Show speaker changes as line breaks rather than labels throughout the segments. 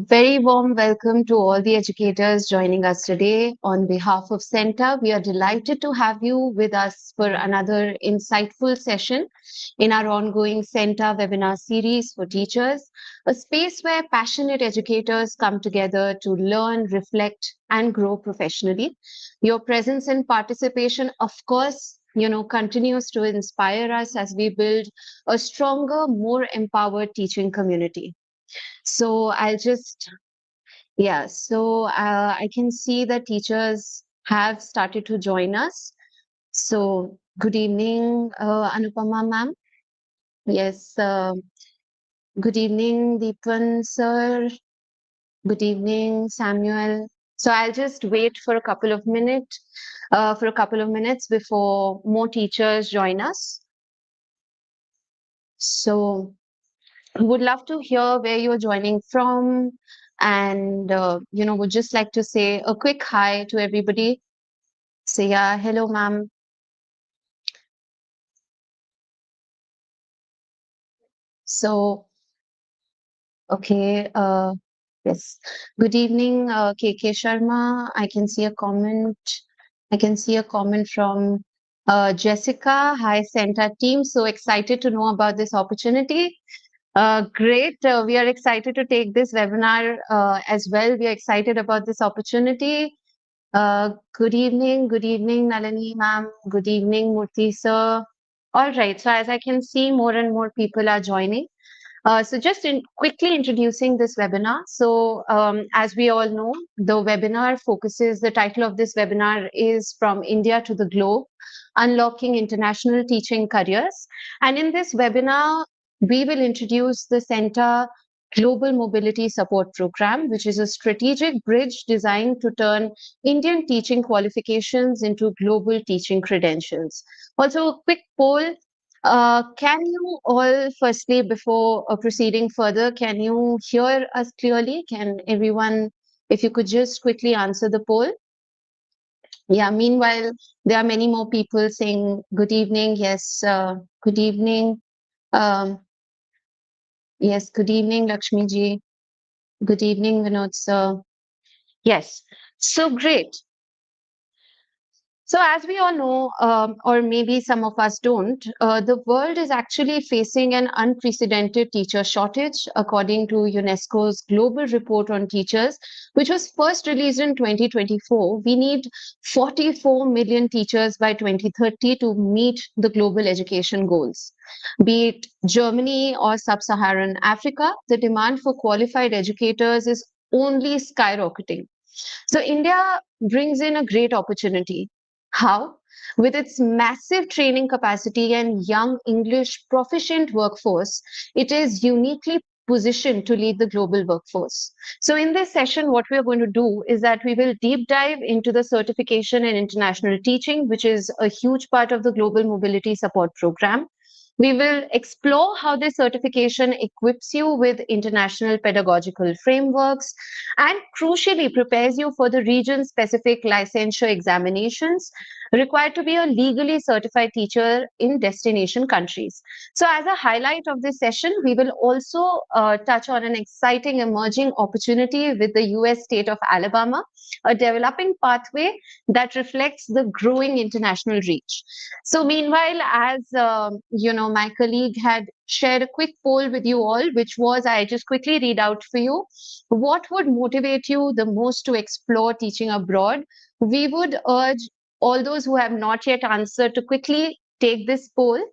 Very warm welcome to all the educators joining us today. On behalf of Senta, we are delighted to have you with us for another insightful session in our ongoing Senta webinar series for teachers, a space where passionate educators come together to learn, reflect, and grow professionally. Your presence and participation, of course, continues to inspire us as we build a stronger, more empowered teaching community. So I can see that teachers have started to join us. So good evening, Anupama ma'am. Yes, good evening, Deepan sir. Good evening, Samuel. So I'll just wait for a couple of minutes before more teachers join us. So would love to hear where you're joining from, and would just like to say a quick hi to everybody. Say yeah, hello, ma'am. So, okay, yes. Good evening, KK Sharma. I can see a comment. I can see a comment from Jessica. Hi, Senta team. So excited to know about this opportunity. Great. We are excited to take this webinar as well. We are excited about this opportunity. Good evening, Nalini ma'am. Good evening, Murthy sir. All right. So as I can see, more and more people are joining. So just quickly introducing this webinar. So as we all know, the title of this webinar is From India to the Globe, Unlocking International Teaching Careers. And in this webinar, we will introduce the Centa Global Mobility Support Program, which is a strategic bridge designed to turn Indian teaching qualifications into global teaching credentials. Also, a quick poll. Can you all, firstly, before proceeding further, can you hear us clearly? Can everyone, if you could just quickly answer the poll? Yeah, meanwhile, there are many more people saying good evening. Yes, good evening. Um, yes, good evening, Lakshmi ji. Good evening, Vinod sir. Yes, so great. So, as we all know, or maybe some of us don't, the world is actually facing an unprecedented teacher shortage, according to UNESCO's Global Report on Teachers, which was first released in 2024. We need 44 million teachers by 2030 to meet the global education goals. Be it Germany or sub Saharan Africa, the demand for qualified educators is only skyrocketing. So India brings in a great opportunity. How? With its massive training capacity and young English proficient workforce, it is uniquely positioned to lead the global workforce. So in this session, what we are going to do is that we will deep dive into the certification in international teaching, which is a huge part of the Global Mobility Support Program. We will explore how this certification equips you with international pedagogical frameworks and crucially prepares you for the region-specific licensure examinations required to be a legally certified teacher in destination countries. So as a highlight of this session, we will also touch on an exciting emerging opportunity with the US state of Alabama, a developing pathway that reflects the growing international reach. So meanwhile, as my colleague had shared a quick poll with you all, which was, I just quickly read out for you. What would motivate you the most to explore teaching abroad? We would urge all those who have not yet answered to quickly take this poll.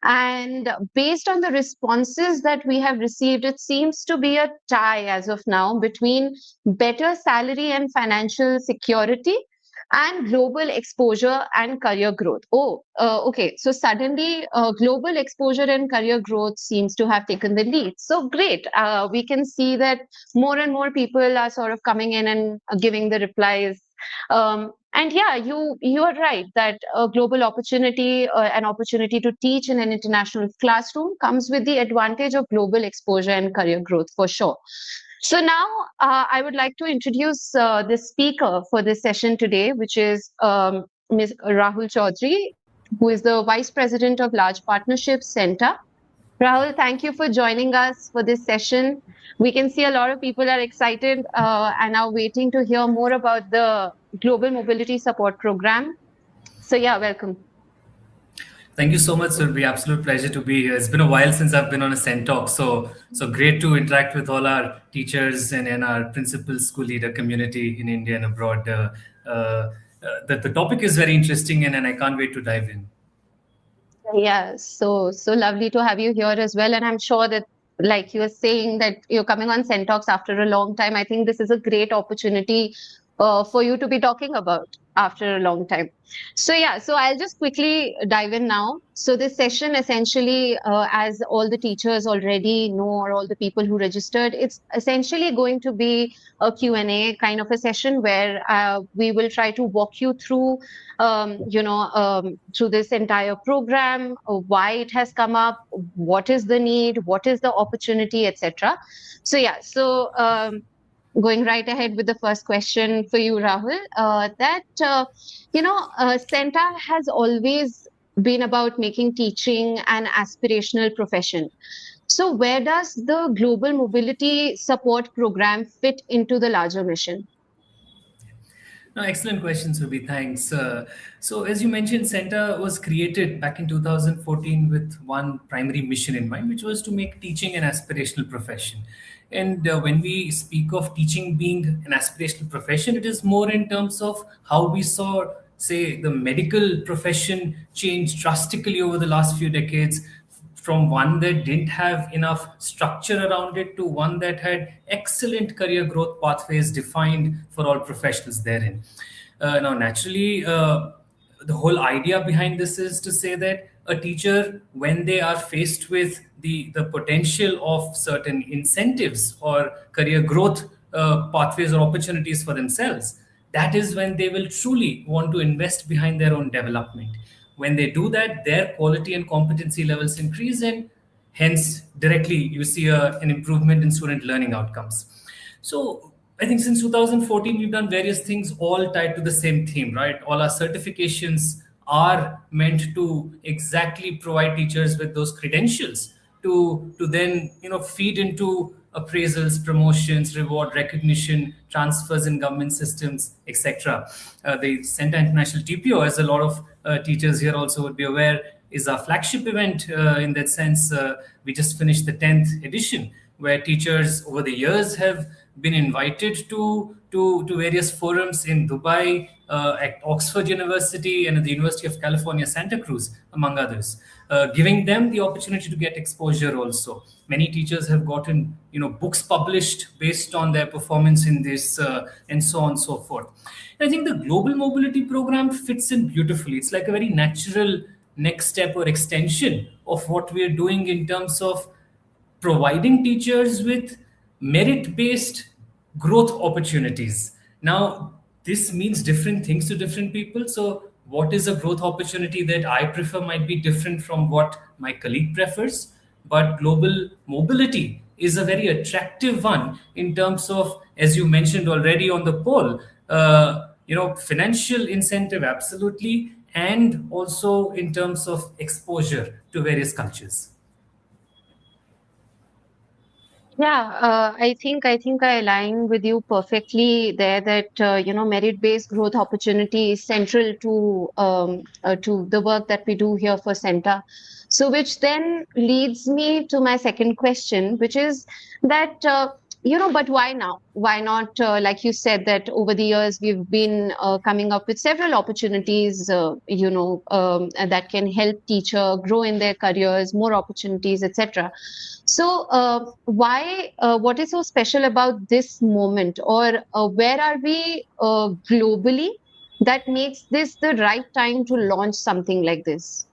And based on the responses that we have received, it seems to be a tie as of now between better salary and financial security and global exposure and career growth. Oh, okay. So suddenly, global exposure and career growth seems to have taken the lead. So great. We can see that more and more people are sort of coming in and giving the replies. And yeah, you are right that a global opportunity, an opportunity to teach in an international classroom, comes with the advantage of global exposure and career growth for sure. So now I would like to introduce the speaker for this session today, which is Ms. Rahul Chaudhary, who is the Vice President of Large Partnerships Center. Rahul, thank you for joining us for this session. We can see a lot of people are excited and are waiting to hear more about the Global Mobility Support Program. So, yeah, welcome.
Thank you so much, sir. It'll be absolute pleasure to be here. It's been a while since I've been on a Cent Talk, so great to interact with all our teachers and our principal school leader community in India and abroad. The topic is very interesting, and I can't wait to dive in.
Yeah, so lovely to have you here as well. And I'm sure that, like you were saying, that you're coming on Centox after a long time. I think this is a great opportunity for you to be talking about after a long time. So yeah, so I'll just quickly dive in now. So this session essentially, as all the teachers already know, or all the people who registered, it's essentially going to be a Q&A kind of a session where we will try to walk you through through this entire program, why it has come up, what is the need, what is the opportunity, etc. So yeah, going right ahead with the first question for you, Rahul, Senta has always been about making teaching an aspirational profession. So where does the Global Mobility Support Program fit into the larger mission?
No, excellent question, Subi. Thanks. So, as you mentioned, Senta was created back in 2014 with one primary mission in mind, which was to make teaching an aspirational profession. And when we speak of teaching being an aspirational profession, it is more in terms of how we saw, say, the medical profession change drastically over the last few decades, from one that didn't have enough structure around it to one that had excellent career growth pathways defined for all professionals therein. Now, naturally, the whole idea behind this is to say that a teacher, when they are faced with the potential of certain incentives or career growth pathways or opportunities for themselves, that is when they will truly want to invest behind their own development. When they do that, their quality and competency levels increase, and hence directly you see an improvement in student learning outcomes. So I think since 2014 we've done various things all tied to the same theme, right? All our certifications are meant to exactly provide teachers with those credentials to then feed into appraisals, promotions, reward, recognition, transfers in government systems, etc. The Senta International TPO, as a lot of teachers here also would be aware, is our flagship event in that sense. We just finished the 10th edition, where teachers over the years have been invited to various forums in Dubai, at Oxford University, and at the University of California, Santa Cruz, among others, giving them the opportunity to get exposure also. Many teachers have gotten books published based on their performance in this, and so on and so forth. And I think the Global Mobility Program fits in beautifully. It's like a very natural next step or extension of what we are doing in terms of providing teachers with merit based growth opportunities. Now, this means different things to different people. So, what is a growth opportunity that I prefer might be different from what my colleague prefers. But global mobility is a very attractive one in terms of, as you mentioned already on the poll, financial incentive, absolutely, and also in terms of exposure to various cultures.
Yeah, I think I align with you perfectly there that merit-based growth opportunity is central to the work that we do here for Centa. So which then leads me to my second question, which is that but why now? Why not, like you said, that over the years we've been coming up with several opportunities, that can help teacher grow in their careers, more opportunities, etc. So, why? What is so special about this moment, or where are we globally that makes this the right time to launch something like this?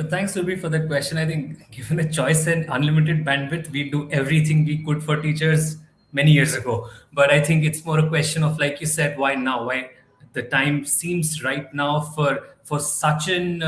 Thanks, Ruby, for that question. I think, given a choice and unlimited bandwidth, we do everything we could for teachers many years ago. But I think it's more a question of, like you said, why now? Why the time seems right now for such an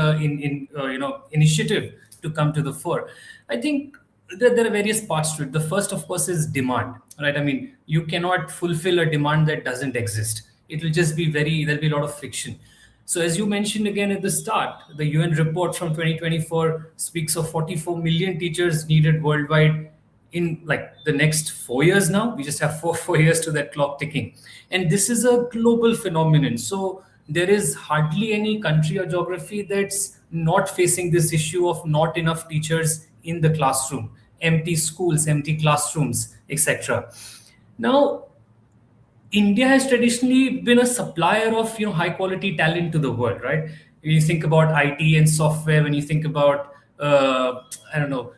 initiative to come to the fore? I think there are various parts to it. The first, of course, is demand, right? I mean, you cannot fulfill a demand that doesn't exist. It will just be there'll be a lot of friction. So, as you mentioned again at the start, the UN report from 2024 speaks of 44 million teachers needed worldwide in like the next 4 years now. We just have four years to that clock ticking. And this is a global phenomenon. So, there is hardly any country or geography that's not facing this issue of not enough teachers in the classroom, empty schools, empty classrooms, etc. Now, India has traditionally been a supplier of high quality talent to the world, right? When you think about IT and software, when you think about I don't know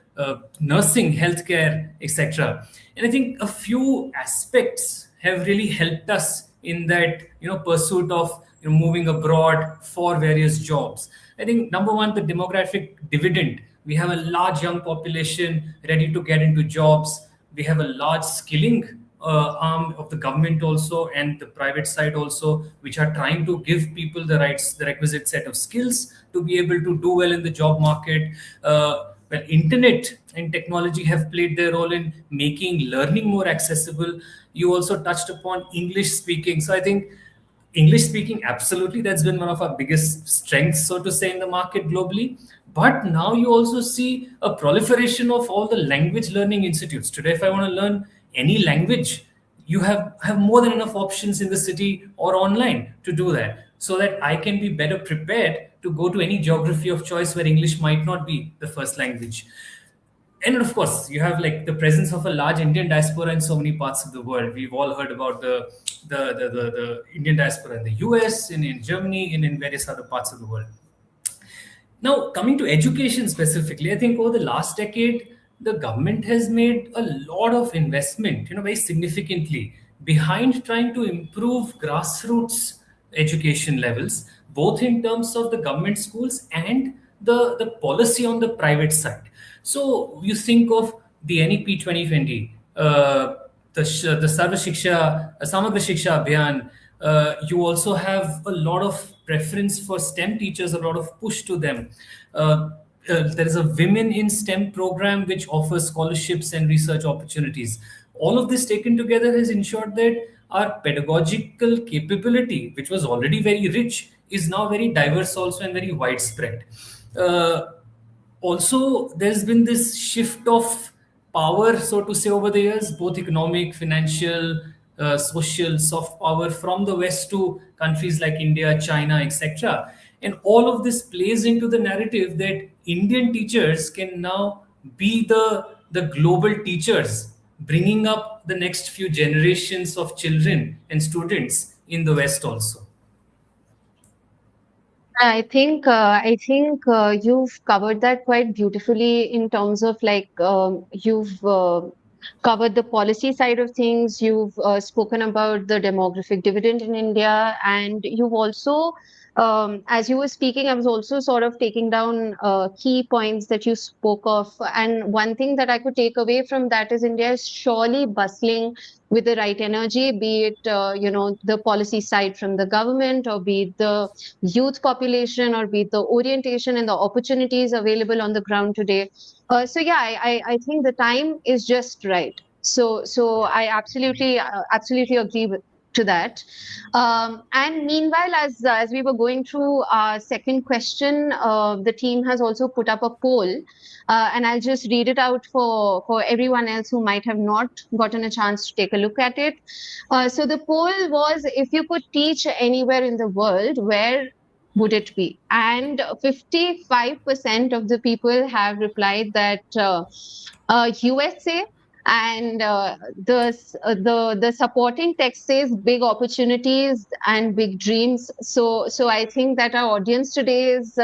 nursing, healthcare, etc. And I think a few aspects have really helped us in that pursuit of moving abroad for various jobs. I think number one, the demographic dividend. We have a large young population ready to get into jobs. We have a large skilling arm of the government also and the private side also, which are trying to give people the requisite set of skills to be able to do well in the job market. Well, internet and technology have played their role in making learning more accessible. You also touched upon English speaking. So I think English speaking, absolutely, that's been one of our biggest strengths, so to say, in the market globally. But now you also see a proliferation of all the language learning institutes. Today, if I want to learn any language, you have more than enough options in the city or online to do that, so that I can be better prepared to go to any geography of choice where English might not be the first language. And of course, you have like the presence of a large Indian diaspora in so many parts of the world. We've all heard about the Indian diaspora in the US, in Germany, and in various other parts of the world. Now, coming to education specifically, I think over the last decade, the government has made a lot of investment, very significantly behind trying to improve grassroots education levels, both in terms of the government schools and the policy on the private side. So you think of the NEP 2020, the Sarva Shiksha, Samagra Shiksha Abhiyan. You also have a lot of preference for STEM teachers, a lot of push to them. There is a Women in STEM program which offers scholarships and research opportunities. All of this taken together has ensured that our pedagogical capability, which was already very rich, is now very diverse also and very widespread. Also, there's been this shift of power, so to say, over the years, both economic, financial, social, soft power from the West to countries like India, China, etc. And all of this plays into the narrative that Indian teachers can now be the global teachers, bringing up the next few generations of children and students in the West also.
I think you've covered that quite beautifully in terms of like you've covered the policy side of things. You've spoken about the demographic dividend in India, and you've also, as you were speaking, I was also sort of taking down key points that you spoke of. And one thing that I could take away from that is India is surely bustling with the right energy, be it the policy side from the government, or be it the youth population, or be it the orientation and the opportunities available on the ground today. So yeah, I think the time is just right. So I absolutely agree to that. And meanwhile, as we were going through our second question, the team has also put up a poll, and I'll just read it out for everyone else who might have not gotten a chance to take a look at it. So the poll was, if you could teach anywhere in the world, where would it be? And 55% of the people have replied that USA, and the supporting text says big opportunities and big dreams. So I think that our audience today is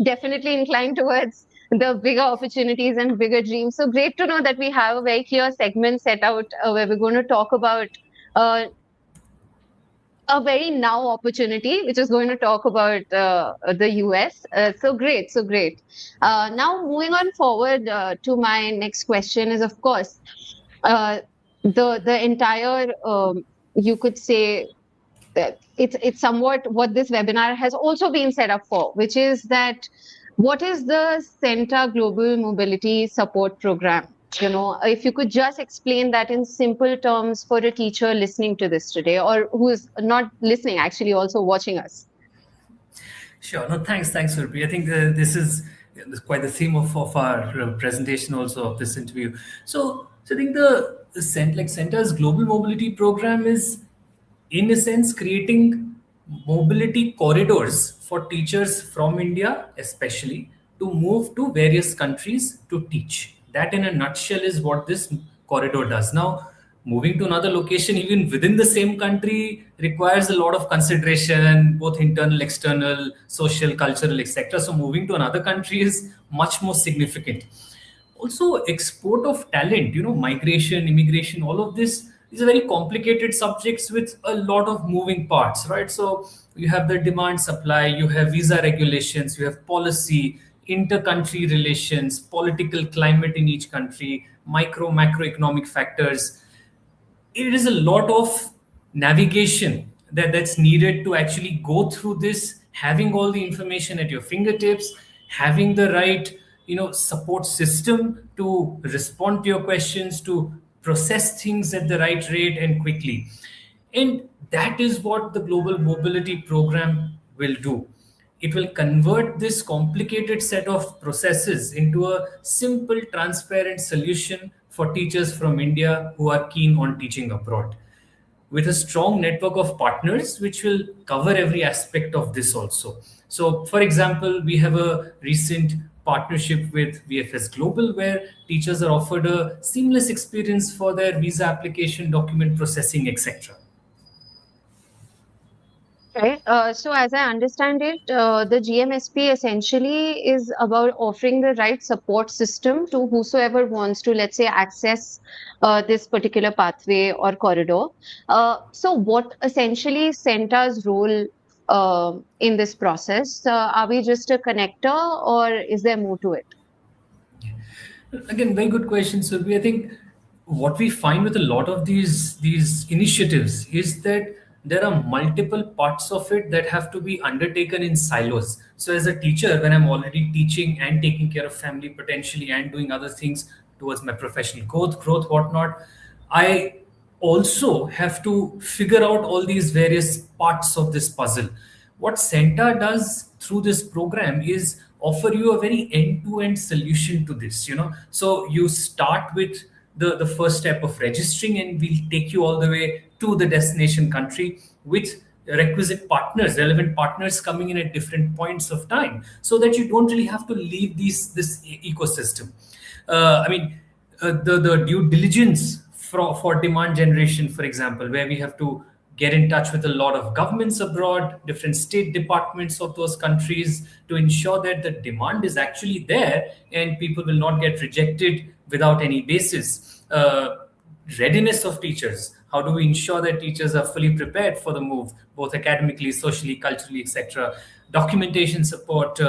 definitely inclined towards the bigger opportunities and bigger dreams. So great to know that we have a very clear segment set out where we're going to talk about uh, a very now opportunity, which is going to talk about the US. So great, so great. Now, moving on forward to my next question is, of course, uh, the entire you could say that it's somewhat what this webinar has also been set up for, which is that what is the Senta Global Mobility Support Program? If you could just explain that in simple terms for a teacher listening to this today, or who is not listening, actually also watching us.
Sure. No, thanks, Surbi. I think this is quite the theme of our presentation, also of this interview. So I think like Center's global mobility program is, in a sense, creating mobility corridors for teachers from India, especially, to move to various countries to teach. That, in a nutshell, is what this corridor does. Now, moving to another location, even within the same country, requires a lot of consideration, both internal, external, social, cultural, etc. So, moving to another country is much more significant. Also, export of talent, migration, immigration, all of this is a very complicated subjects with a lot of moving parts, right? So you have the demand supply, you have visa regulations, you have policy, inter-country relations, political climate in each country, macroeconomic factors. It is a lot of navigation that's needed to actually go through this, having all the information at your fingertips, having the right support system to respond to your questions, to process things at the right rate and quickly. And that is what the global mobility program will do. It will convert this complicated set of processes into a simple, transparent solution for teachers from India who are keen on teaching abroad, with a strong network of partners which will cover every aspect of this also. So, for example, we have a recent partnership with VFS Global where teachers are offered a seamless experience for their visa application, document processing, etc.
Right. So as I understand it, the GMSP essentially is about offering the right support system to whosoever wants to, let's say, access this particular pathway or corridor. So what essentially Senta's role in this process? Are we just a connector or is there more to it?
Again, very good question, Surbi. I think what we find with a lot of these initiatives is that there are multiple parts of it that have to be undertaken in silos. So, as a teacher, when I'm already teaching and taking care of family potentially and doing other things towards my professional growth, whatnot, I also have to figure out all these various parts of this puzzle. What Senta does through this program is offer you a very end-to-end solution to this. So you start with the first step of registering, and we'll take you all the way to the destination country with requisite partners, relevant partners coming in at different points of time, so that you don't really have to leave this ecosystem. I mean, the due diligence for demand generation, for example, where we have to get in touch with a lot of governments abroad, different state departments of those countries to ensure that the demand is actually there and people will not get rejected without any basis. Readiness of teachers. How do we ensure that teachers are fully prepared for the move, both academically, socially, culturally, etc.? Documentation support,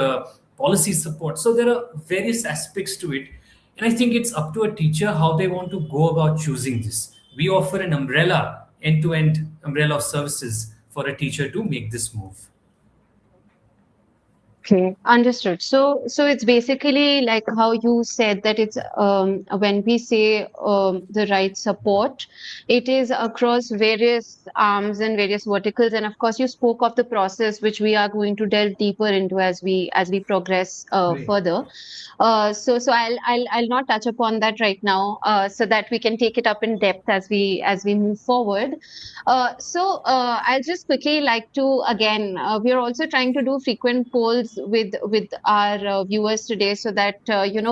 policy support. So there are various aspects to it. And I think it's up to a teacher how they want to go about choosing this. We offer an umbrella, end to end umbrella of services for a teacher to make this move.
Okay, understood. So it's basically like how you said that it's when we say the right support, it is across various arms and various verticals. And of course, you spoke of the process which we are going to delve deeper into as we progress
Great.
further. So I'll not touch upon that right now, so that we can take it up in depth as we move forward. I'll just quickly like to again, we are also trying to do frequent polls with our viewers today, so that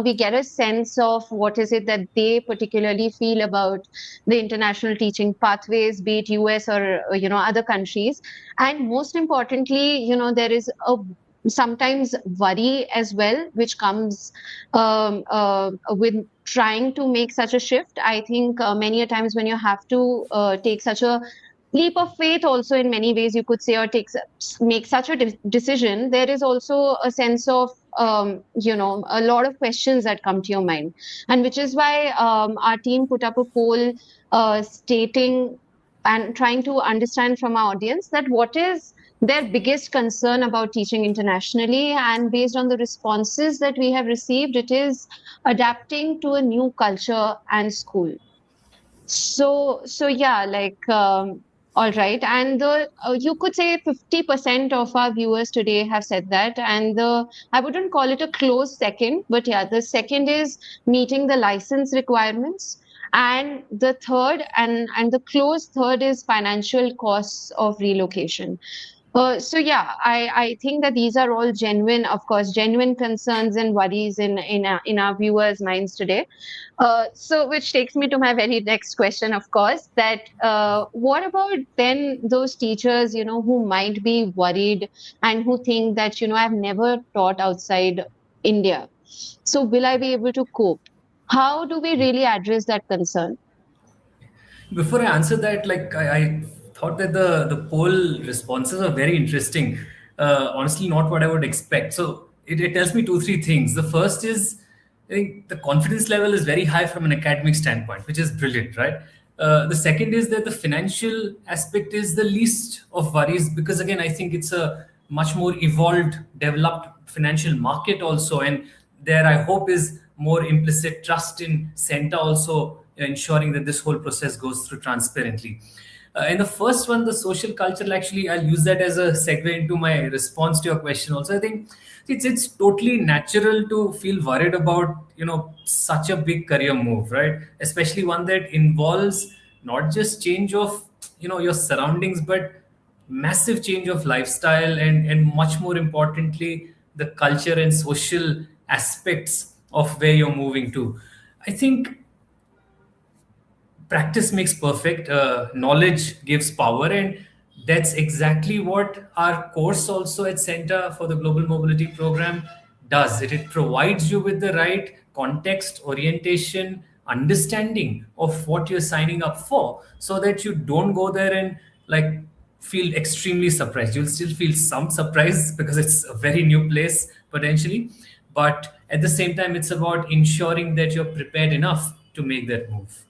we get a sense of what is it that they particularly feel about the international teaching pathways, be it US or other countries, and most importantly, there is a sometimes worry as well, which comes with trying to make such a shift. I think many a times when you have to take such a leap of faith also in many ways you could say, or make such a decision, there is also a sense of a lot of questions that come to your mind, and which is why our team put up a poll stating and trying to understand from our audience that what is their biggest concern about teaching internationally. And based on the responses that we have received, it is adapting to a new culture and school. So yeah, like All right. And you could say 50% of our viewers today have said that. And I wouldn't call it a close second, but yeah, the second is meeting the license requirements. And the third and the close third is financial costs of relocation. So yeah, I think that these are all genuine, of course, genuine concerns and worries in our viewers' minds today. So, which takes me to my very next question, of course, that what about then those teachers, who might be worried and who think that, I've never taught outside India. So, will I be able to cope? How do we really address that concern?
Before I answer that, like I thought that the poll responses are very interesting. Honestly, not what I would expect. So it tells me two, three things. The first is, I think the confidence level is very high from an academic standpoint, which is brilliant, right? The second is that the financial aspect is the least of worries because again, I think it's a much more evolved, developed financial market also, and there I hope is more implicit trust in Senta also ensuring that this whole process goes through transparently. And the first one, the social cultural, actually, I'll use that as a segue into my response to your question. Also, I think it's totally natural to feel worried about such a big career move, right? Especially one that involves not just change of your surroundings, but massive change of lifestyle and much more importantly the culture and social aspects of where you're moving to. I think practice makes perfect, knowledge gives power, and that's exactly what our course also at Center for the Global Mobility Program does. It provides you with the right context, orientation, understanding of what you're signing up for, so that you don't go there and like feel extremely surprised. You'll still feel some surprise because it's a very new place potentially, but at the same time it's about ensuring that you're prepared enough to make that move.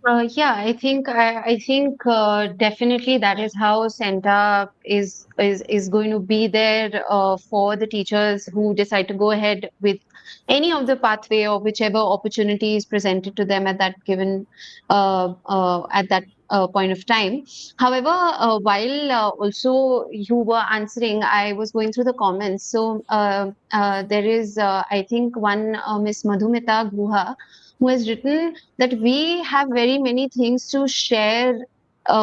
Yeah, I think definitely that is how Senta is going to be there for the teachers who decide to go ahead with any of the pathway or whichever opportunity is presented to them at that given at that point of time. However, while also you were answering, I was going through the comments. So there is, I think, one Miss Madhumita Guha who has written that we have very many things to share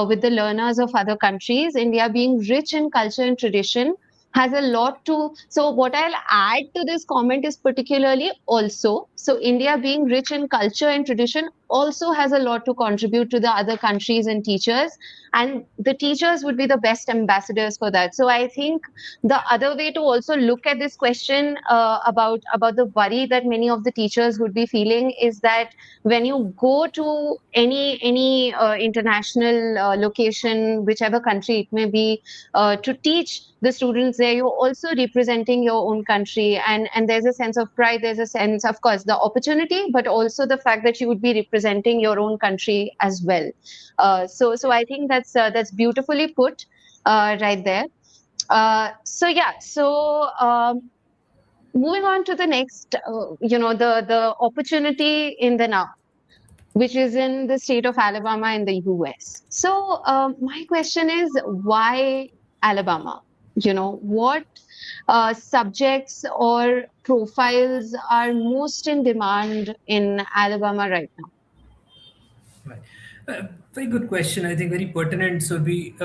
with the learners of other countries. India, being rich in culture and tradition, has a lot to. So, what I'll add to this comment is particularly also. So, India, being rich in culture and tradition, also has a lot to contribute to the other countries and teachers. And the teachers would be the best ambassadors for that. So, I think the other way to also look at this question about the worry that many of the teachers would be feeling is that when you go to any international location, whichever country it may be, to teach the students there, you're also representing your own country, and there's a sense of pride. There's a sense, of course, the opportunity, but also the fact that you would be representing your own country as well. So I think that's beautifully put right there. So yeah, so moving on to the next, the opportunity in the now, which is in the state of Alabama in the US. So my question is, why Alabama? What subjects or profiles are most in demand in Alabama right now?
Right. Very good question. I think very pertinent. So we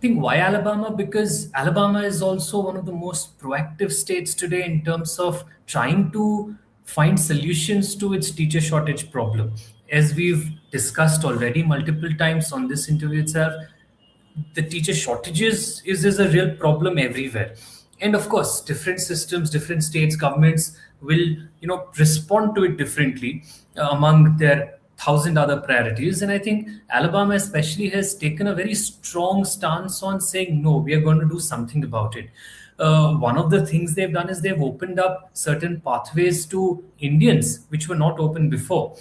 think why Alabama? Because Alabama is also one of the most proactive states today in terms of trying to find solutions to its teacher shortage problem. As we've discussed already multiple times on this interview itself, the teacher shortages is a real problem everywhere, and of course different systems, different states, governments will respond to it differently among their thousand other priorities. And I think Alabama especially has taken a very strong stance on saying no, we are going to do something about it. One of the things they've done is they've opened up certain pathways to Indians which were not open before,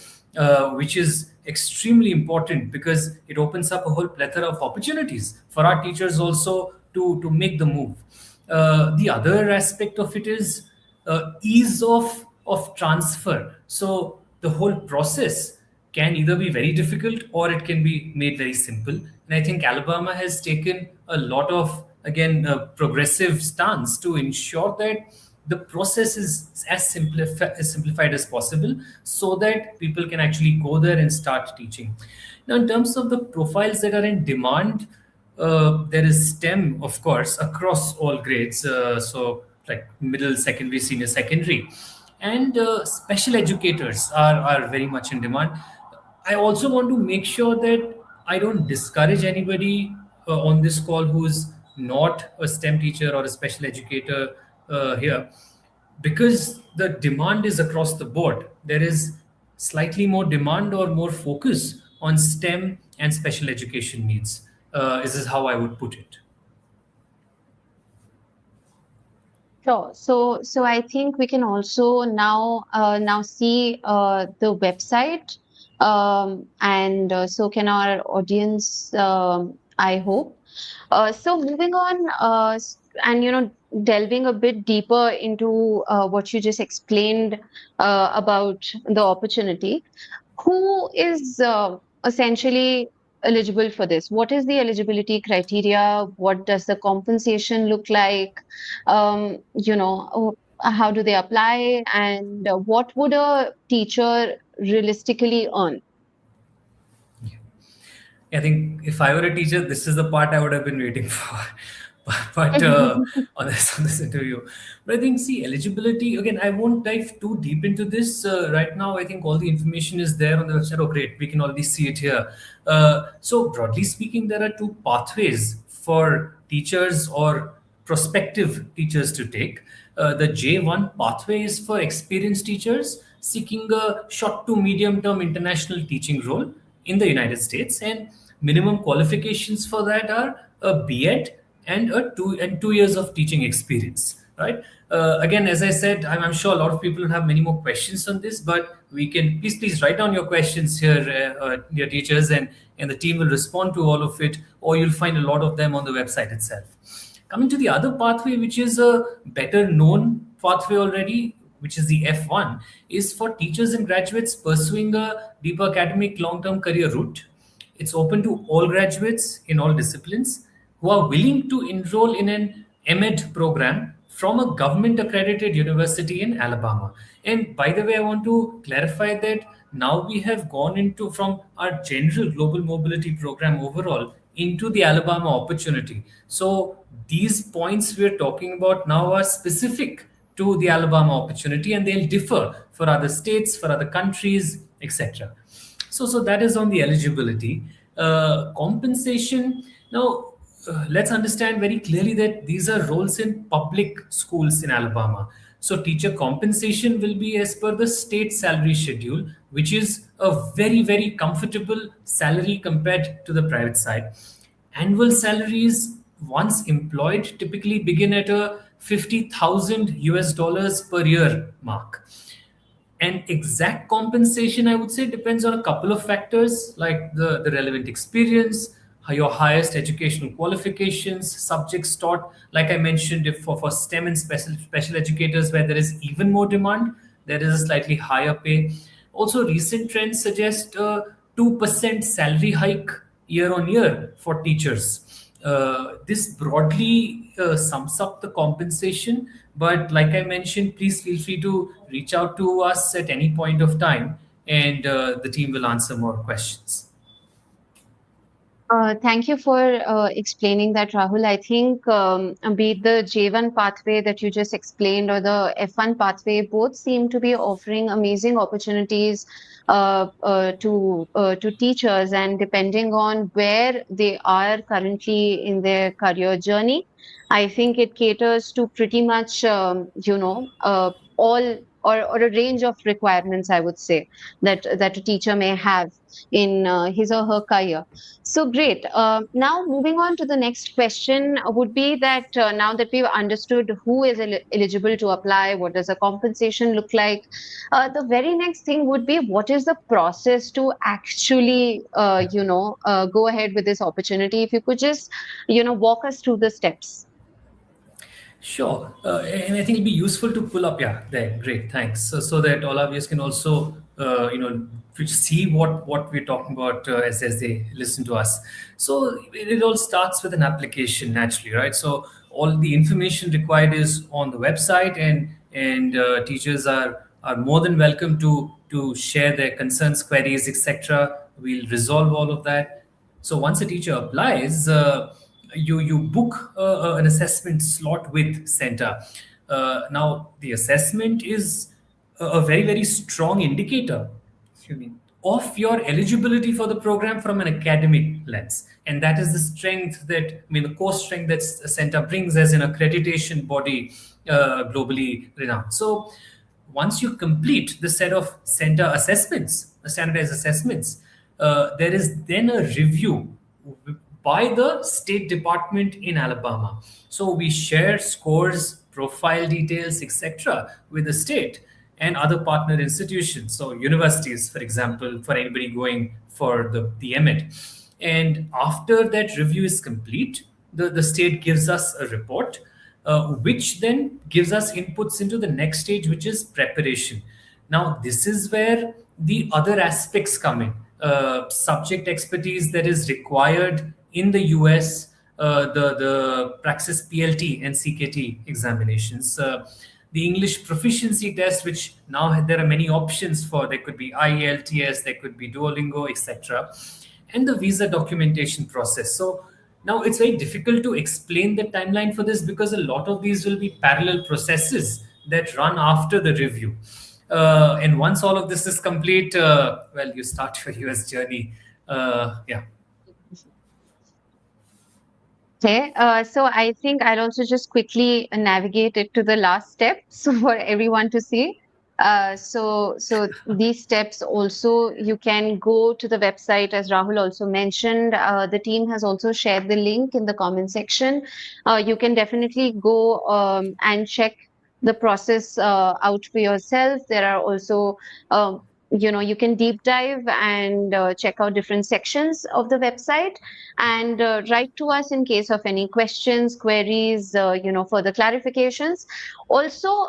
which is extremely important because it opens up a whole plethora of opportunities for our teachers also to make the move. The other aspect of it is ease of transfer. So the whole process can either be very difficult or it can be made very simple. And I think Alabama has taken a lot of, again, progressive stance to ensure that the process is as simplified as possible so that people can actually go there and start teaching. Now, in terms of the profiles that are in demand, there is STEM, of course, across all grades. So, like middle, secondary, senior secondary, and special educators are very much in demand. I also want to make sure that I don't discourage anybody on this call who's not a STEM teacher or a special educator here, because the demand is across the board. There is slightly more demand or more focus on STEM and special education needs. This is how I would put it.
Sure. So I think we can also now see the website, and so can our audience. I hope. So moving on, and delving a bit deeper into what you just explained about the opportunity. Who is essentially eligible for this? What is the eligibility criteria? What does the compensation look like? How do they apply? And what would a teacher realistically earn?
I think if I were a teacher, this is the part I would have been waiting for. But on this interview, but I think, see, eligibility again. I won't dive too deep into this right now. I think all the information is there on the website. Oh, great, we can already see it here. So broadly speaking, there are two pathways for teachers or prospective teachers to take. The J1 pathway is for experienced teachers seeking a short to medium term international teaching role in the United States, and minimum qualifications for that are a B.Ed and a 2 years of teaching experience. Right. Again, as I said, I'm sure a lot of people will have many more questions on this, but we can please write down your questions here, dear teachers, and the team will respond to all of it, or you'll find a lot of them on the website itself. Coming to the other pathway, which is a better known pathway already, which is the F1, is for teachers and graduates pursuing a deeper academic long term career route. It's open to all graduates in all disciplines who are willing to enroll in an MEd program from a government accredited university in Alabama. And by the way, I want to clarify that now we have gone into from our general global mobility program overall into the Alabama opportunity. So these points we're talking about now are specific to the Alabama opportunity, and they'll differ for other states, for other countries, etc. So that is on the eligibility. Compensation. Now, let's understand very clearly that these are roles in public schools in Alabama. So teacher compensation will be as per the state salary schedule, which is a very comfortable salary compared to the private side. Annual salaries, once employed, typically begin at a 50,000 US dollars per year mark. And exact compensation, I would say, depends on a couple of factors like the relevant experience, your highest educational qualifications, subjects taught. Like I mentioned, if for STEM and special educators where there is even more demand, there is a slightly higher pay. Also, recent trends suggest a 2% salary hike year on year for teachers. This broadly sums up the compensation. But like I mentioned, please feel free to reach out to us at any point of time, and the team will answer more questions.
Thank you for explaining that, Rahul. I think be it the J1 pathway that you just explained or the F1 pathway, both seem to be offering amazing opportunities to teachers, and depending on where they are currently in their career journey, I think it caters to pretty much all or a range of requirements, I would say, that a teacher may have in his or her career. So great. Now moving on to the next question would be that now that we've understood who is eligible to apply, what does the compensation look like, the very next thing would be what is the process to actually, go ahead with this opportunity. If you could just, walk us through the steps.
Sure. And I think it'll be useful to pull up. Yeah, there. Great. Thanks. So that all of you can also to see what we're talking about as they listen to us. So it all starts with an application naturally, right? So all the information required is on the website, and teachers are more than welcome to share their concerns, queries, etc. We'll resolve all of that. So once a teacher applies, you book an assessment slot with Senta. Now the assessment is a very very strong indicator, excuse me, of your eligibility for the program from an academic lens, and that is the strength that the core strength that Senta brings as an accreditation body, globally renowned. So once you complete the set of center assessments, standardized assessments, there is then a review by the State Department in Alabama. So we share scores, profile details, etc., with the state and other partner institutions. So universities, for example, for anybody going for the MEd. And after that review is complete, the state gives us a report, which then gives us inputs into the next stage, which is preparation. Now, this is where the other aspects come in. Subject expertise that is required in the US, the Praxis PLT and CKT examinations, the English proficiency test, which now there are many options for. There could be IELTS, there could be Duolingo, etc., and the visa documentation process. So now it's very difficult to explain the timeline for this because a lot of these will be parallel processes that run after the review. And once all of this is complete, well, you start your US journey. Yeah.
Okay, so I think I'll also just quickly navigate it to the last step so for everyone to see. So these steps also, you can go to the website, as Rahul also mentioned. The team has also shared the link in the comment section. You can definitely go and check the process out for yourself. There are also you can deep dive and check out different sections of the website, and write to us in case of any questions, queries, further clarifications. Also,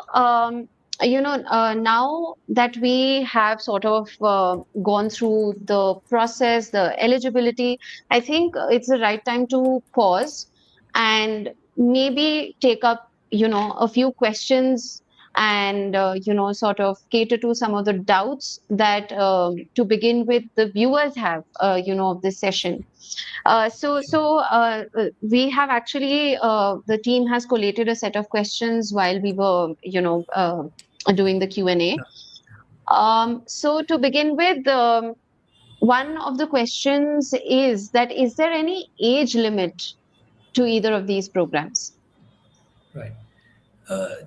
now that we have sort of gone through the process, the eligibility, I think it's the right time to pause and maybe take up, a few questions, and sort of cater to some of the doubts that to begin with the viewers have of this session. We have actually, the team has collated a set of questions while we were, doing the Q&A. So to begin with, one of the questions is that, is there any age limit to either of these programs?
Right.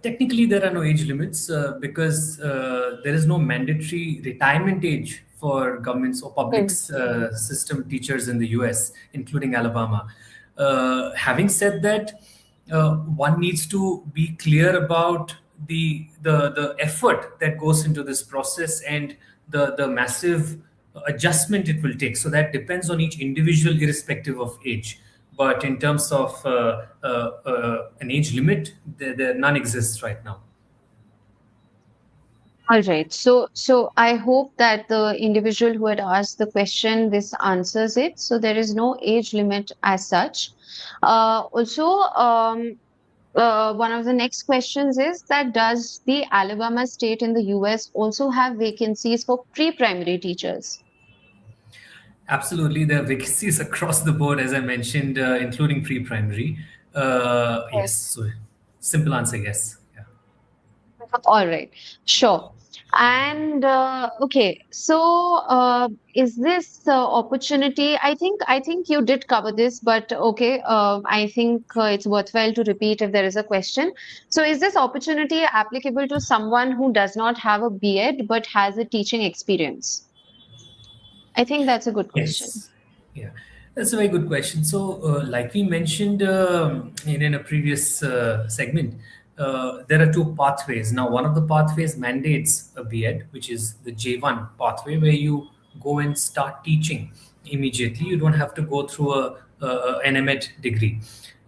Technically, there are no age limits because there is no mandatory retirement age for governments or public system teachers in the US, including Alabama. Having said that, one needs to be clear about the effort that goes into this process and the massive adjustment it will take. So that depends on each individual, irrespective of age. But in terms of an age limit, there none exists right now.
All right. So I hope that the individual who had asked the question, this answers it. So there is no age limit as such. Also, one of the next questions is that, does the Alabama state in the US also have vacancies for pre-primary teachers?
Absolutely, there are vacancies across the board, as I mentioned, including pre-primary. Yes. So simple answer, yes. Yeah.
All right, sure. And okay, so is this opportunity? I think you did cover this, but okay, I think it's worthwhile to repeat if there is a question. So, is this opportunity applicable to someone who does not have a BEd but has a teaching experience? I think that's a good question.
Yes. Yeah, that's a very good question. So, like we mentioned in a previous segment, there are two pathways. Now, one of the pathways mandates a BEd, which is the J1 pathway, where you go and start teaching immediately. You don't have to go through an MEd degree.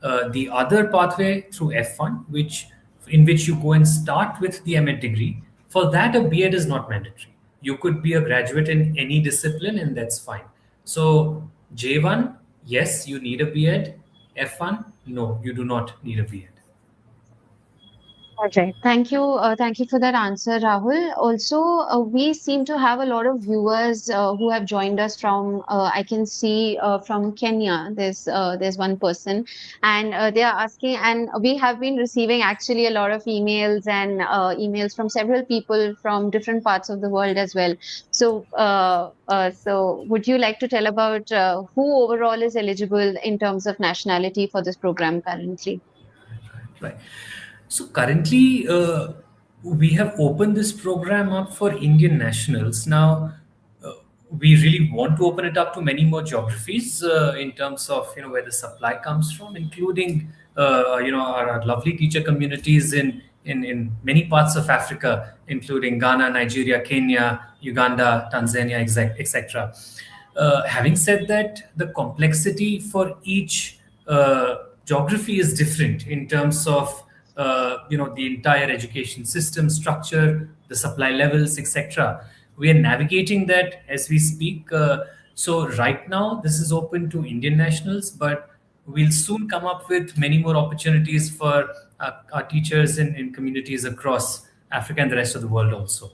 The other pathway through F1, in which you go and start with the MEd degree. For that, a BEd is not mandatory. You could be a graduate in any discipline, and that's fine. So J1, yes, you need a B.Ed. F1, no, you do not need a B.Ed.
All right. Thank you. Thank you for that answer, Rahul. Also, we seem to have a lot of viewers who have joined us from, I can see from Kenya. There's one person, and they are asking, and we have been receiving actually a lot of emails and emails from several people from different parts of the world as well. So would you like to tell about who overall is eligible in terms of nationality for this program currently?
Right. So currently, we have opened this program up for Indian nationals. Now, uh, we really want to open it up to many more geographies in terms of where the supply comes from, including our lovely teacher communities in many parts of Africa, including Ghana, Nigeria, Kenya, Uganda, Tanzania, etc. Having said that, the complexity for each geography is different in terms of the entire education system structure, the supply levels, etc. We are navigating that as we speak. So right now, this is open to Indian nationals, but we'll soon come up with many more opportunities for our teachers in communities across Africa and the rest of the world also.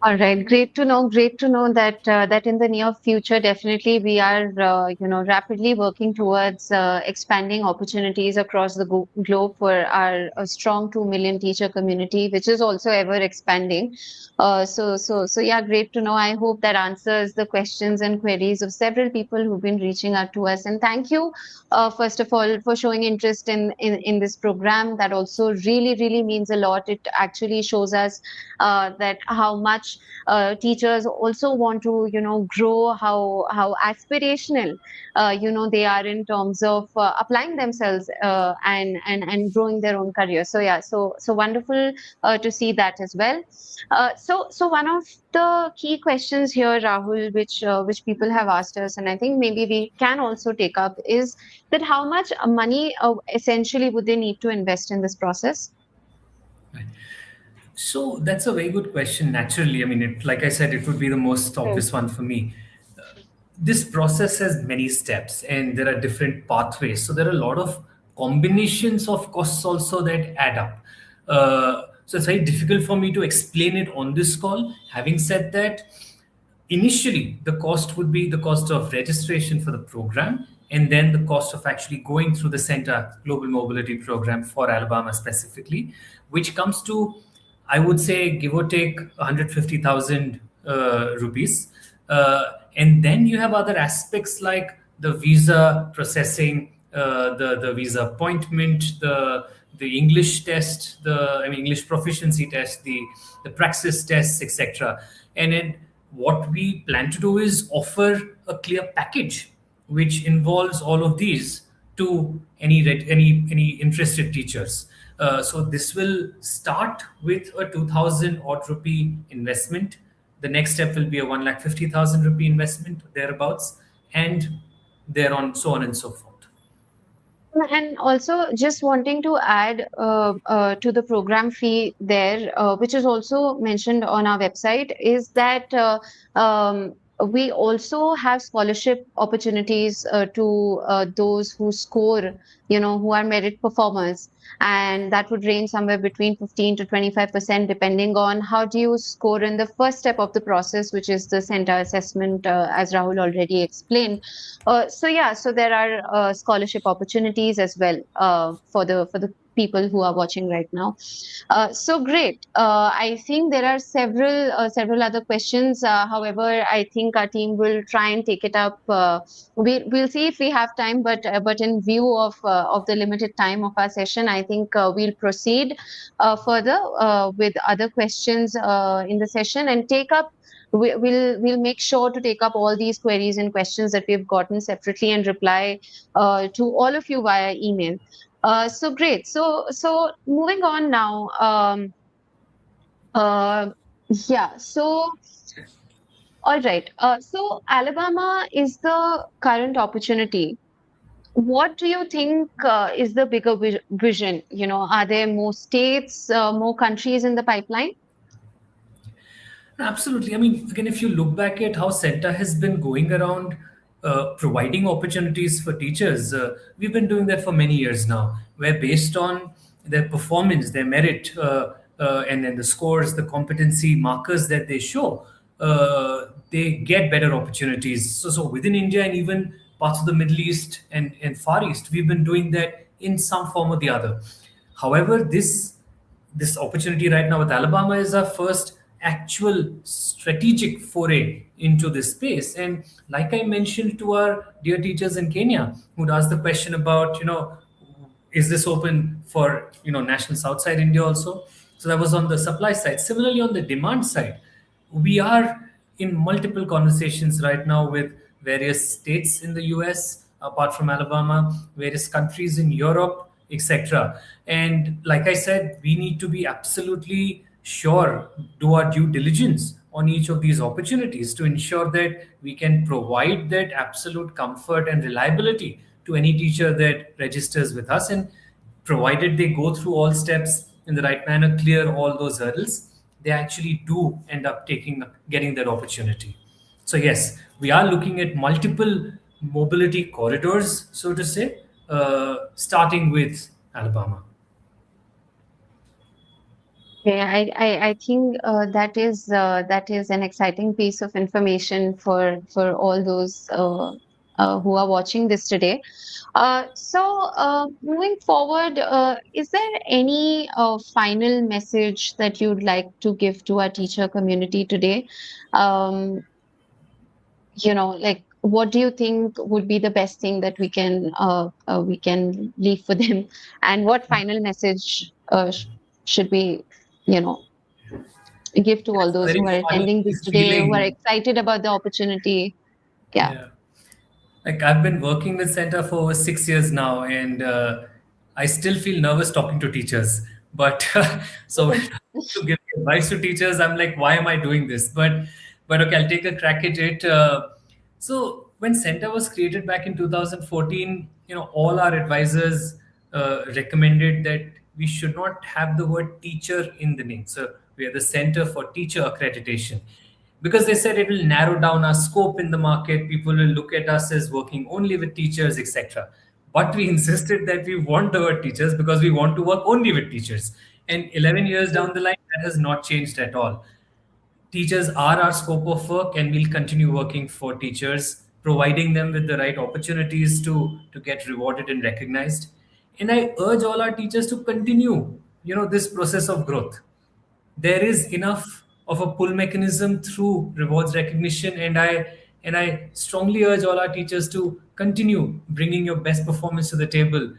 All right, great to know. Great to know that that in the near future, definitely we are, rapidly working towards expanding opportunities across the globe for our strong 2 million teacher community, which is also ever expanding. Yeah, great to know. I hope that answers the questions and queries of several people who've been reaching out to us. And thank you, first of all, for showing interest in this program. That also really, really means a lot. It actually shows us that how much teachers also want to grow, how aspirational they are in terms of applying themselves and growing their own career. So yeah, so wonderful to see that as well. So one of the key questions here, Rahul, which people have asked us, and I think maybe we can also take up, is that how much money essentially would they need to invest in this process?
So that's a very good question. Naturally, I mean, like I said, it would be the most
Hmm.
obvious one for me. This process has many steps and there are different pathways. So there are a lot of combinations of costs also that add up. So it's very difficult for me to explain it on this call. Having said that, initially the cost would be the cost of registration for the program and then the cost of actually going through the Centa Global Mobility Program for Alabama specifically, which comes to, I would say, give or take 150,000 rupees. And then you have other aspects like the visa processing, the visa appointment, the English test, English proficiency test, the praxis tests, etc. And then what we plan to do is offer a clear package which involves all of these to any interested teachers. So this will start with a 2,000 odd rupee investment. The next step will be a 1,50,000 rupee investment thereabouts, and there on so on and so forth.
And also, just wanting to add to the program fee there, which is also mentioned on our website, is that we also have scholarship opportunities to those who score, who are merit performers. And that would range somewhere between 15 to 25%, depending on how do you score in the first step of the process, which is the center assessment, as Rahul already explained. So yeah, so there are scholarship opportunities as well for the people who are watching right now. So great. I think there are several other questions. However, I think our team will try and take it up. We'll see if we have time, but in view of the limited time of our session, I think we'll proceed further with other questions in the session and take up we'll make sure to take up all these queries and questions that we've gotten separately and reply to all of you via email. So great. So moving on now. Uh, yeah. So all right. So Alabama is the current opportunity. What do you think is the bigger vision? Are there more states, more countries in the pipeline?
Absolutely. I mean, again, if you look back at how Senta has been going around providing opportunities for teachers, we've been doing that for many years now, where based on their performance, their merit, and then the scores, the competency markers that they show, they get better opportunities. So within India and even parts of the Middle East and Far East, we've been doing that in some form or the other. However, this opportunity right now with Alabama is our first actual strategic foray into this space. And like I mentioned to our dear teachers in Kenya, who'd asked the question about, is this open for national Southside India also? So that was on the supply side. Similarly, on the demand side, we are in multiple conversations right now with various states in the US, apart from Alabama, various countries in Europe, etc. And like I said, we need to be absolutely sure, do our due diligence on each of these opportunities to ensure that we can provide that absolute comfort and reliability to any teacher that registers with us. And provided they go through all steps in the right manner, clear all those hurdles, they actually do end up getting that opportunity. So yes, we are looking at multiple mobility corridors, so to say, starting with Alabama.
Yeah, I think that is an exciting piece of information for all those who are watching this today. Moving forward, is there any final message that you'd like to give to our teacher community today? Um, like what do you think would be the best thing that we can leave for them, and what final message should we, you know, give to all
It's a
those
very
who are
funny
attending this today, who are
feeling.
excited about the opportunity? Yeah.
Yeah. Like I've been working with Center for over 6 years now, and I still feel nervous talking to teachers. But so to give advice to teachers, I'm like, why am I doing this? But okay, I'll take a crack at it. So when Center was created back in 2014, all our advisors recommended that we should not have the word teacher in the name. So we are the Center for Teacher Accreditation, because they said it will narrow down our scope in the market. People will look at us as working only with teachers, etc. But we insisted that we want the word teachers because we want to work only with teachers. And 11 years down the line, that has not changed at all. Teachers are our scope of work, and we'll continue working for teachers, providing them with the right opportunities to get rewarded and recognized. And I urge all our teachers to continue, this process of growth. There is enough of a pull mechanism through rewards recognition, and I strongly urge all our teachers to continue bringing your best performance to the table,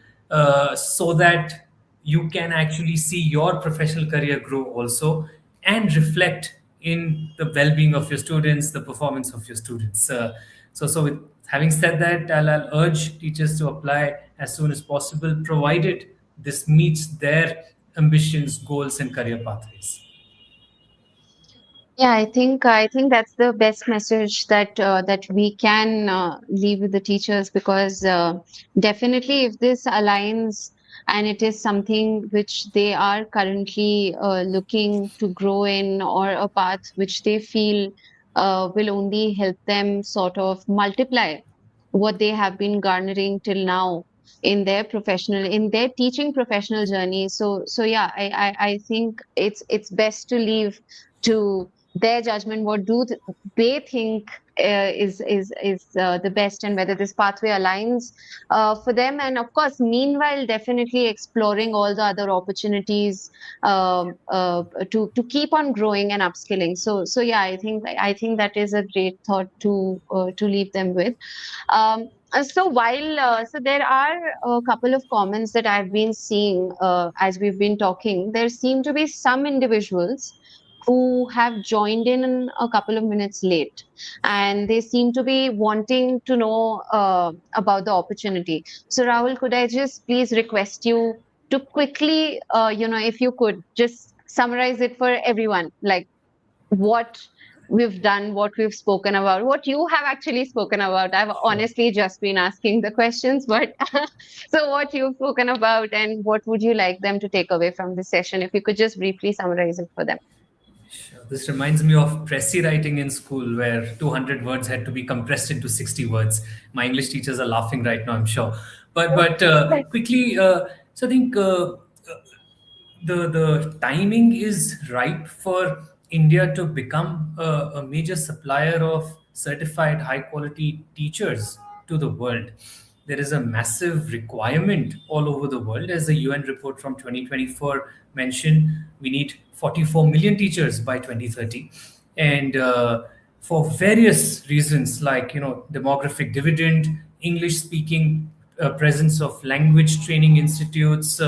so that you can actually see your professional career grow also, and reflect in the well-being of your students, the performance of your students. So with having said that, I'll urge teachers to apply as soon as possible, provided this meets their ambitions, goals, and career pathways.
Yeah, I think that's the best message that we can leave with the teachers, because definitely if this aligns and it is something which they are currently looking to grow in, or a path which they feel will only help them sort of multiply what they have been garnering till now in their teaching professional journey. So yeah, I think it's best to leave to their judgment. What do they think is the best, and whether this pathway aligns for them? And of course, meanwhile, definitely exploring all the other opportunities to keep on growing and upskilling. So yeah, I think that is a great thought to leave them with. So there are a couple of comments that I've been seeing as we've been talking. There seem to be some individuals who have joined in a couple of minutes late, and they seem to be wanting to know about the opportunity. So Rahul, could I just please request you to quickly, if you could just summarize it for everyone, like what we've done, what we've spoken about, what you have actually spoken about. I've
Sure.
honestly just been asking the questions, but so what you've spoken about, and what would you like them to take away from this session? If you could just briefly summarize it for them.
Sure. This reminds me of Pressy writing in school, where 200 words had to be compressed into 60 words. My English teachers are laughing right now, I'm sure. But quickly, so I think the timing is ripe for India to become a major supplier of certified high quality teachers to the world. There is a massive requirement all over the world, as the UN report from 2024 mentioned. We need 44 million teachers by 2030, and for various reasons like demographic dividend, English speaking presence of language training institutes,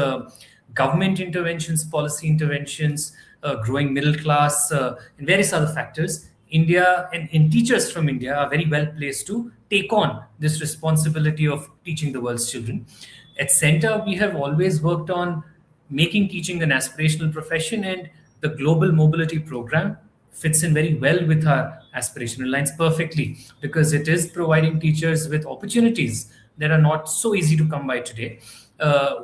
government interventions, policy interventions, growing middle class, and various other factors, India and teachers from India are very well placed to take on this responsibility of teaching the world's children. At Center, we have always worked on making teaching an aspirational profession, and the Global Mobility Program fits in very well with our aspirational lines perfectly, because it is providing teachers with opportunities that are not so easy to come by today,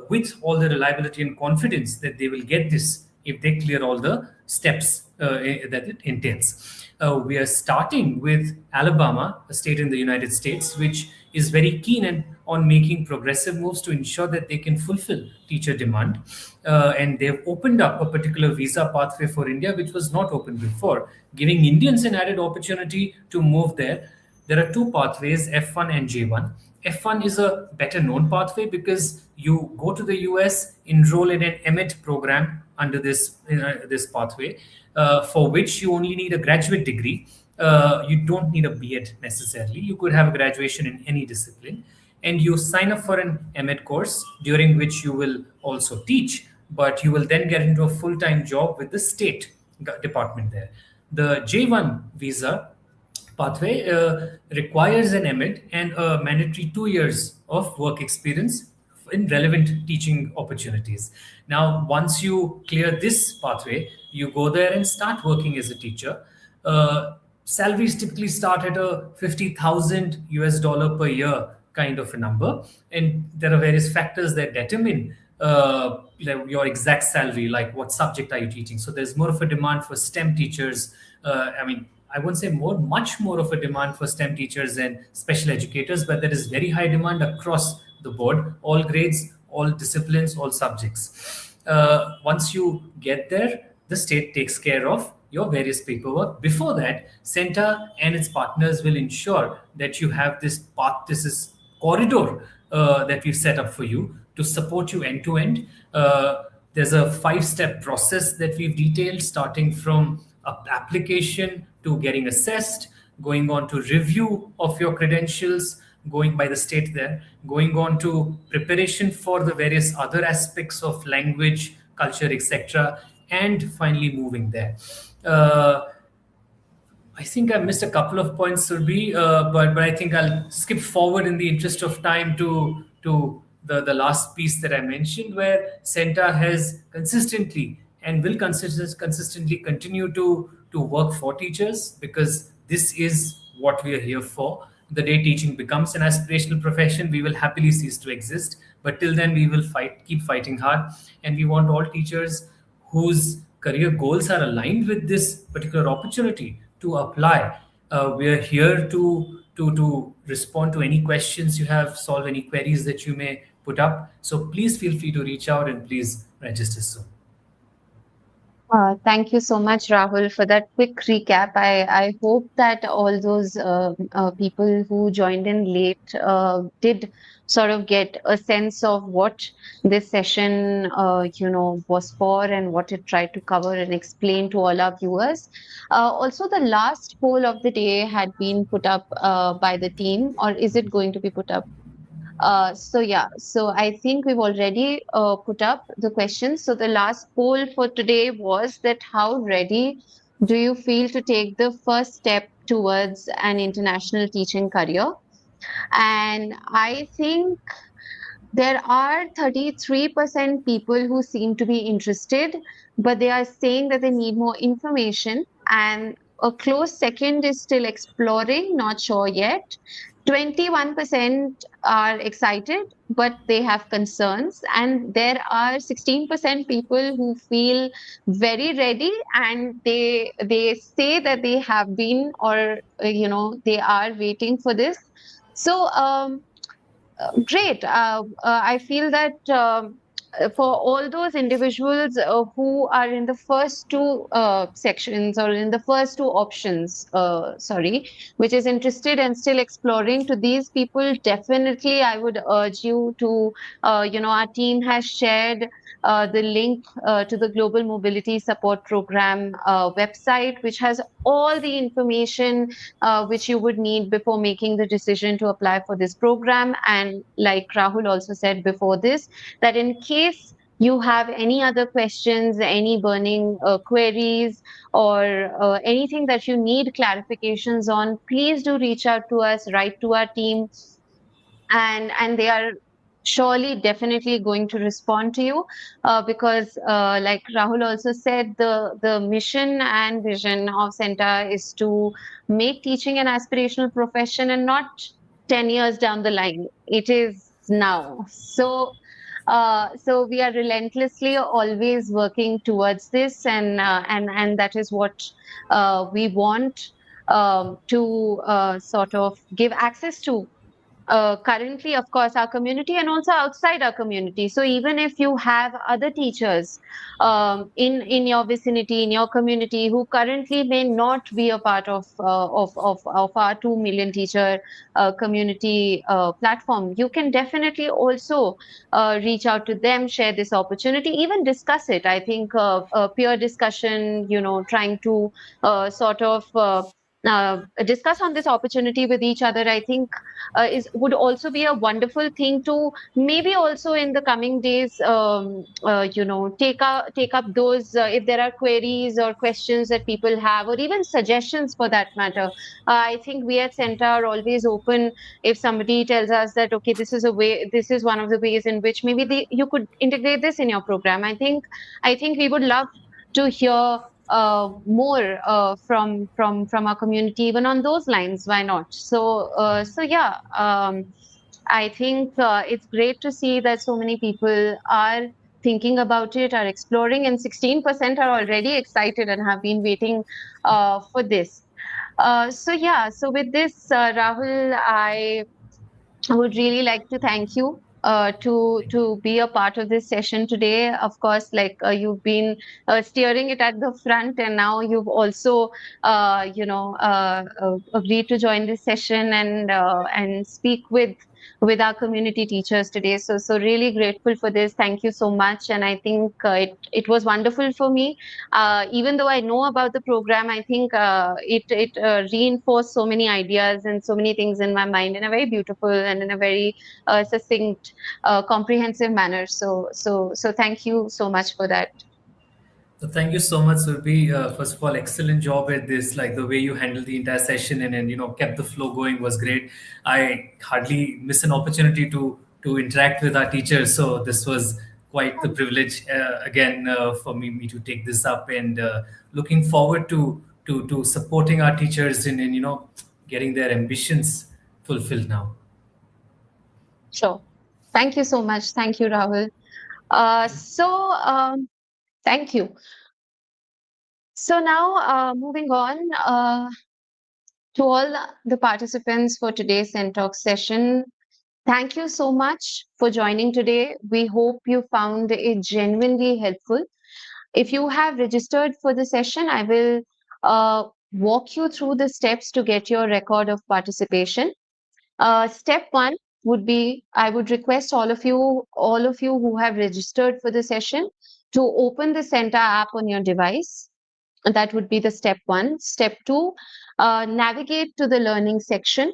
with all the reliability and confidence that they will get this if they clear all the steps that it entails. We are starting with Alabama, a state in the United States, which is very keen and on making progressive moves to ensure that they can fulfill teacher demand. And they've opened up a particular visa pathway for India, which was not open before, giving Indians an added opportunity to move there. There are two pathways, F1 and J1. F1 is a better known pathway because you go to the US, enroll in an EMIT program under this pathway, for which you only need a graduate degree. You don't need a B.Ed necessarily. You could have a graduation in any discipline, and you sign up for an EMIT course during which you will also teach, but you will then get into a full-time job with the state department there. The J1 visa pathway requires an EMIT and a mandatory 2 years of work experience in relevant teaching opportunities. Now, once you clear this pathway, you go there and start working as a teacher. Salaries typically start at a 50,000 US dollar per year kind of a number, and there are various factors that determine your exact salary, like what subject are you teaching. So there's more of a demand for STEM teachers. I won't say much more of a demand for STEM teachers and special educators, but there is very high demand across the board, all grades, all disciplines, all subjects. Once you get there, the state takes care of your various paperwork. Before that, Senta and its partners will ensure that you have this path, this is corridor that we've set up for you to support you end to end. There's a 5-step process that we've detailed, starting from application to getting assessed, going on to review of your credentials, going by the state there, going on to preparation for the various other aspects of language, culture, etc., and finally moving there. I think I missed a couple of points, Surbi, but I think I'll skip forward in the interest of time to the last piece that I mentioned, where Senta has consistently and will consistently continue to work for teachers, because this is what we are here for. The day teaching becomes an aspirational profession, we will happily cease to exist. But till then, we will keep fighting hard, and we want all teachers whose career goals are aligned with this particular opportunity to apply. We are here to respond to any questions you have, solve any queries that you may put up. So please feel free to reach out and please register soon.
Thank you so much, Rahul, for that quick recap. I hope that all those people who joined in late did sort of get a sense of what this session, was for and what it tried to cover and explain to all our viewers. Also, the last poll of the day had been put up by the team, or is it going to be put up? So I think we've already put up the question. So the last poll for today was that how ready do you feel to take the first step towards an international teaching career? And I think there are 33% people who seem to be interested, but they are saying that they need more information. And a close second is still exploring, not sure yet. 21% are excited, but they have concerns, and there are 16% people who feel very ready, and they say that they have been, or they are waiting for this. So great. I feel that for all those individuals who are in the first two sections, or in the first two options, sorry, which is interested and still exploring, to these people, definitely I would urge you to, our team has shared the link to the Global Mobility Support Program website, which has all the information which you would need before making the decision to apply for this program. And like Rahul also said before this, that in case you have any other questions, any burning queries, or anything that you need clarifications on, please do reach out to us, write to our team, and they are surely definitely going to respond to you, because like Rahul also said, the mission and vision of Senta is to make teaching an aspirational profession, and not 10 years down the line. It is now. So we are relentlessly always working towards this, and that is what we want to sort of give access to, currently, of course, our community, and also outside our community. So even if you have other teachers in your vicinity, in your community, who currently may not be a part of our 2 million teacher community platform, you can definitely also reach out to them, share this opportunity, even discuss it. I think peer discussion, trying to sort of discuss on this opportunity with each other, I think is would also be a wonderful thing to maybe also in the coming days, take up those, if there are queries or questions that people have, or even suggestions for that matter. I think we at Centa are always open. If somebody tells us that, okay, this is one of the ways in which maybe you could integrate this in your program, I think we would love to hear more from our community, even on those lines. Why not? So yeah, I think it's great to see that so many people are thinking about it, are exploring, and 16% are already excited and have been waiting for this. So yeah, so with this, Rahul, I would really like to thank you to be a part of this session today. Of course, like you've been steering it at the front, and now you've also, agreed to join this session and speak with our community teachers today. So really grateful for this. Thank you so much. And I think it was wonderful for me. Even though I know about the program, I think it reinforced so many ideas and so many things in my mind in a very beautiful and in a very succinct, comprehensive manner. So thank you so much for that.
So thank you so much, Surbi. First of all, excellent job at this. Like the way you handled the entire session and kept the flow going was great. I hardly miss an opportunity to interact with our teachers. So this was quite the privilege again for me to take this up, and looking forward to supporting our teachers in getting their ambitions fulfilled now.
Sure. Thank you so much. Thank you, Rahul. Thank you. So now, moving on, to all the participants for today's Talk session, thank you so much for joining today. We hope you found it genuinely helpful. If you have registered for the session, I will walk you through the steps to get your record of participation. Step one would be, I would request all of you who have registered for the session to open the Senta app on your device. That would be the step one. Step two, navigate to the learning section.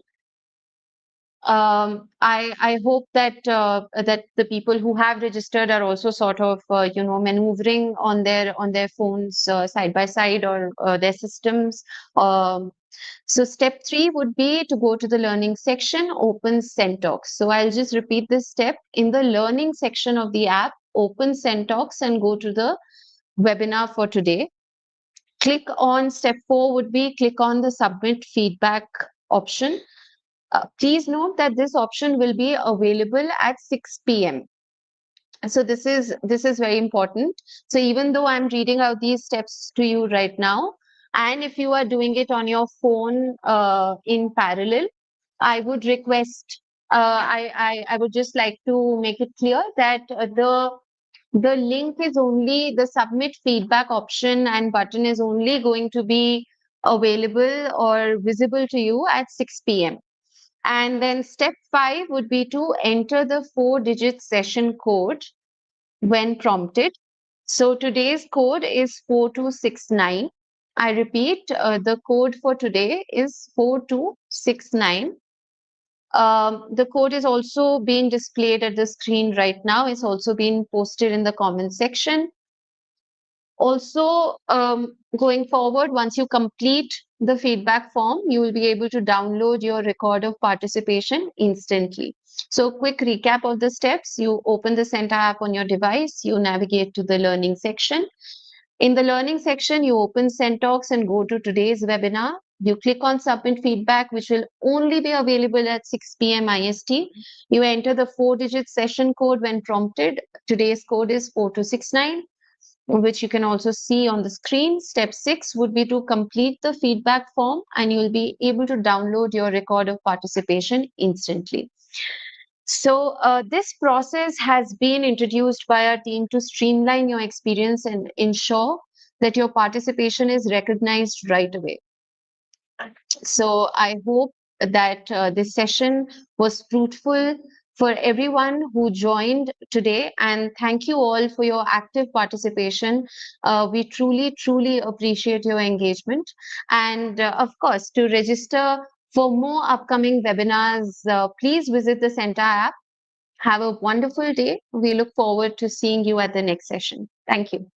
I hope that the people who have registered are also sort of maneuvering on their phones side by side, or their systems. So step three would be to go to the learning section, open CENTalks. So I'll just repeat this step. In the learning section of the app, open CENTalks and go to the webinar for today. Click on step four would be click on the submit feedback option. Please note that this option will be available at 6 p.m. So this is very important. So even though I'm reading out these steps to you right now, and if you are doing it on your phone in parallel, I would request, I would just like to make it clear that the link is only, the submit feedback option and button is only going to be available or visible to you at 6 p.m. And then step 5 would be to enter the 4-digit session code when prompted. So today's code is 4269. I repeat, the code for today is 4269. The code is also being displayed at the screen right now. It's also been posted in the comment section. Also, going forward, once you complete the feedback form, you will be able to download your record of participation instantly. So, quick recap of the steps. You open the Senta app on your device, you navigate to the learning section. In the learning section, you open Sentox and go to today's webinar. You click on submit feedback, which will only be available at 6 p.m. IST. You enter the 4-digit session code when prompted. Today's code is 4269, which you can also see on the screen. Step 6 would be to complete the feedback form, and you'll be able to download your record of participation instantly. So this process has been introduced by our team to streamline your experience and ensure that your participation is recognized right away. So I hope that this session was fruitful for everyone who joined today, and thank you all for your active participation. We truly, truly appreciate your engagement. And of course, to register for more upcoming webinars, please visit the Senta app. Have a wonderful day. We look forward to seeing you at the next session. Thank you.